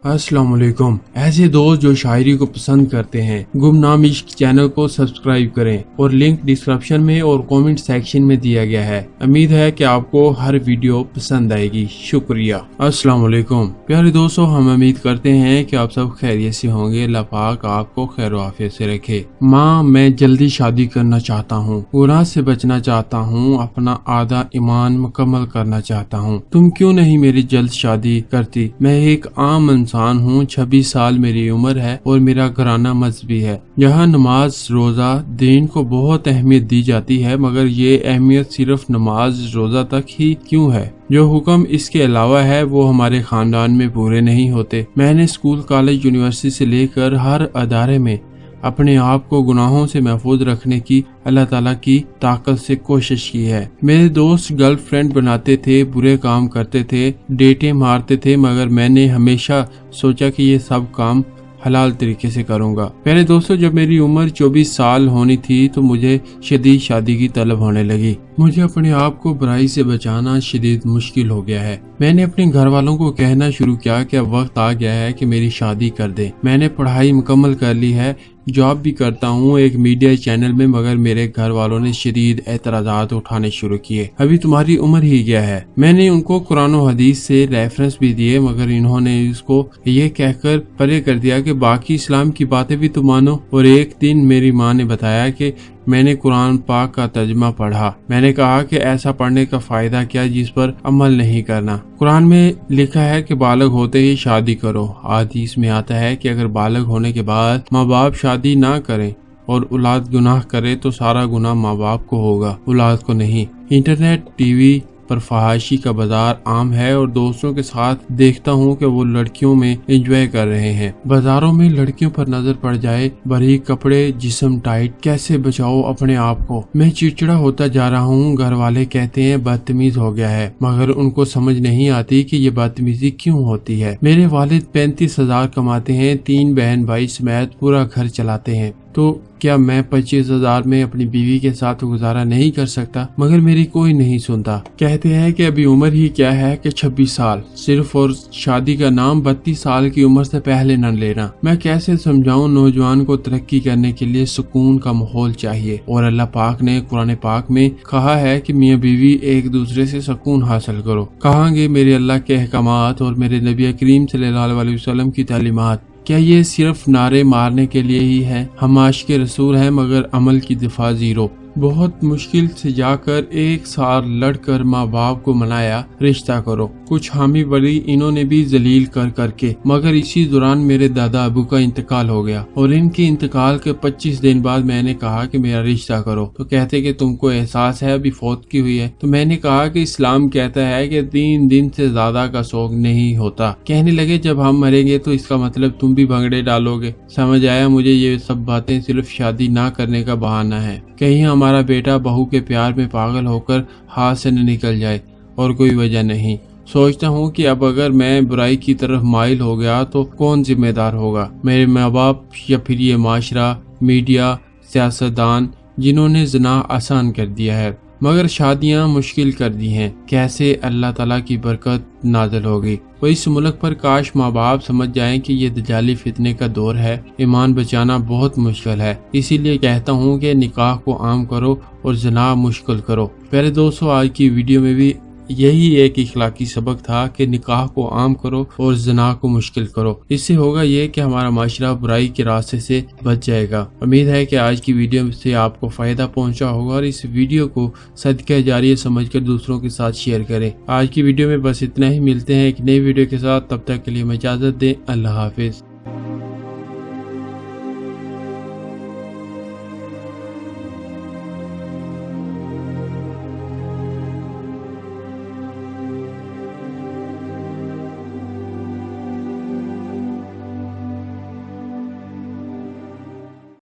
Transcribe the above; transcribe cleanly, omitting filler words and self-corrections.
अस्सलाम वालेकुम। ऐसे दोस्त जो शायरी को पसंद करते हैं, गुमनाम इश्क चैनल को सब्सक्राइब करें और लिंक डिस्क्रिप्शन में और कमेंट सेक्शन में दिया गया है। उम्मीद है कि आपको हर वीडियो पसंद आएगी। शुक्रिया। अस्सलाम वालेकुम प्यारे दोस्तों, हम उम्मीद करते हैं कि आप सब खैरियत से होंगे। अल्लाह पाक आपको खैर आफियत से रखे। माँ, मैं जल्दी शादी करना चाहता हूँ, गुनाह से बचना चाहता हूँ, अपना आधा ईमान मुकम्मल करना चाहता हूँ। तुम क्यों नहीं मेरी जल्द शादी करती? मैं एक आम इंसान हूँ, 26 साल मेरी उम्र है और मेरा घराना मजहबी है, जहाँ नमाज रोजा दीन को बहुत अहमियत दी जाती है, मगर ये अहमियत सिर्फ नमाज रोजा तक ही क्यों है? जो हुक्म इसके अलावा है वो हमारे खानदान में पूरे नहीं होते। मैंने स्कूल, कॉलेज, यूनिवर्सिटी से लेकर हर अदारे में अपने आप को गुनाहों से महफूज रखने की अल्लाह ताला की ताकत से कोशिश की है। मेरे दोस्त गर्लफ्रेंड बनाते थे, बुरे काम करते थे, डेटे मारते थे, मगर मैंने हमेशा सोचा कि ये सब काम हलाल तरीके से करूंगा। पहले दोस्तों, जब मेरी उम्र 24 साल होनी थी तो मुझे शदीद शादी की तलब होने लगी। मुझे अपने आप को बुराई से बचाना शदीद मुश्किल हो गया है। मैंने अपने घर वालों को कहना शुरू किया कि अब वक्त आ गया है कि मेरी शादी कर दे। मैंने पढ़ाई मुकम्मल कर ली है, जॉब भी करता हूँ एक मीडिया चैनल में, मगर मेरे घर वालों ने शदीद एतराज़ात उठाने शुरू किए। अभी तुम्हारी उम्र ही क्या है? मैंने उनको कुरान और हदीस से रेफरेंस भी दिए, मगर इन्होंने इसको ये कहकर परे कर दिया कि बाकी इस्लाम की बातें भी तुम मानो। और एक दिन मेरी माँ ने बताया कि मैंने कुरान पाक का तर्जुमा पढ़ा। मैंने कहा कि ऐसा पढ़ने का फायदा क्या जिस पर अमल नहीं करना? कुरान में लिखा है कि बालग होते ही शादी करो। हदीस में आता है कि अगर बालग होने के बाद माँ बाप शादी ना करें और औलाद गुनाह करे तो सारा गुनाह माँ बाप को होगा, औलाद को नहीं। इंटरनेट, टीवी पर फहाशी का बाजार आम है और दोस्तों के साथ देखता हूँ कि वो लड़कियों में एंजॉय कर रहे हैं। बाजारों में लड़कियों पर नजर पड़ जाए, बारीक कपड़े, जिस्म टाइट, कैसे बचाओ अपने आप को? मैं चिड़चिड़ा होता जा रहा हूँ। घर वाले कहते हैं बदतमीज हो गया है, मगर उनको समझ नहीं आती कि ये बदतमीजी क्यों होती है। मेरे वालिद 35,000 कमाते हैं, 3 बहन भाई समेत पूरा घर चलाते हैं, तो क्या मैं 25,000 में अपनी बीवी के साथ गुजारा नहीं कर सकता? मगर मेरी कोई नहीं सुनता। कहते हैं कि अभी उम्र ही क्या है कि 26 साल सिर्फ, और शादी का नाम 32 साल की उम्र से पहले न लेना। मैं कैसे समझाऊं नौजवान को तरक्की करने के लिए सुकून का माहौल चाहिए, और अल्लाह पाक ने कुरान पाक में कहा है कि मियाँ बीवी एक दूसरे से सुकून हासिल करो। कहांगे मेरे अल्लाह के अहकामात और मेरे नबी करीम सल्लल्लाहु अलैहि वसल्लम की तालीमात क्या ये सिर्फ नारे मारने के लिए ही है? हम आशिक़े रसूल हैं मगर अमल की दिफा जीरो। बहुत मुश्किल से जाकर 1 साल लड़कर माँ बाप को मनाया रिश्ता करो। कुछ हामी बड़ी इन्होंने भी जलील कर करके, मगर इसी दौरान मेरे दादा अबू का इंतकाल हो गया और इनके इंतकाल के 25 दिन बाद मैंने कहा कि मेरा रिश्ता करो, तो कहते कि तुमको एहसास है अभी फौत की हुई है? तो मैंने कहा कि इस्लाम कहता है कि 3 दिन से ज्यादा का शौक नहीं होता। कहने लगे जब हम मरेंगे तो इसका मतलब तुम भी भंगड़े डालोगे। समझ आया मुझे ये सब बातें सिर्फ शादी ना करने का बहाना है, कहीं हमारा बेटा बहू के प्यार में पागल होकर हाथ से न निकल जाए और कोई वजह नहीं। सोचता हूँ कि अब अगर मैं बुराई की तरफ माइल हो गया तो कौन जिम्मेदार होगा? मेरे माँ बाप या फिर ये माशरा, मीडिया, सियासतदान जिन्होंने ज़िना आसान कर दिया है मगर शादियां मुश्किल कर दी हैं। कैसे अल्लाह ताला की बरकत नाज़िल होगी? और इस मुल्क पर काश माँ बाप समझ जाएं कि ये दजाली फितने का दौर है, ईमान बचाना बहुत मुश्किल है। इसीलिए कहता हूँ कि निकाह को आम करो और ज़िना मुश्किल करो। पहले दोस्तों, आज की वीडियो में भी यही एक इखलाकी सबक था कि निकाह को आम करो और ज़िना को मुश्किल करो। इससे होगा ये कि हमारा माशरा बुराई के रास्ते से बच जाएगा। उम्मीद है कि आज की वीडियो से आपको फायदा पहुंचा होगा और इस वीडियो को सदका जारिया समझकर दूसरों के साथ शेयर करें। आज की वीडियो में बस इतना ही। मिलते हैं एक नई वीडियो के साथ, तब तक के लिए मैं इजाजत दें। अल्लाह हाफिज।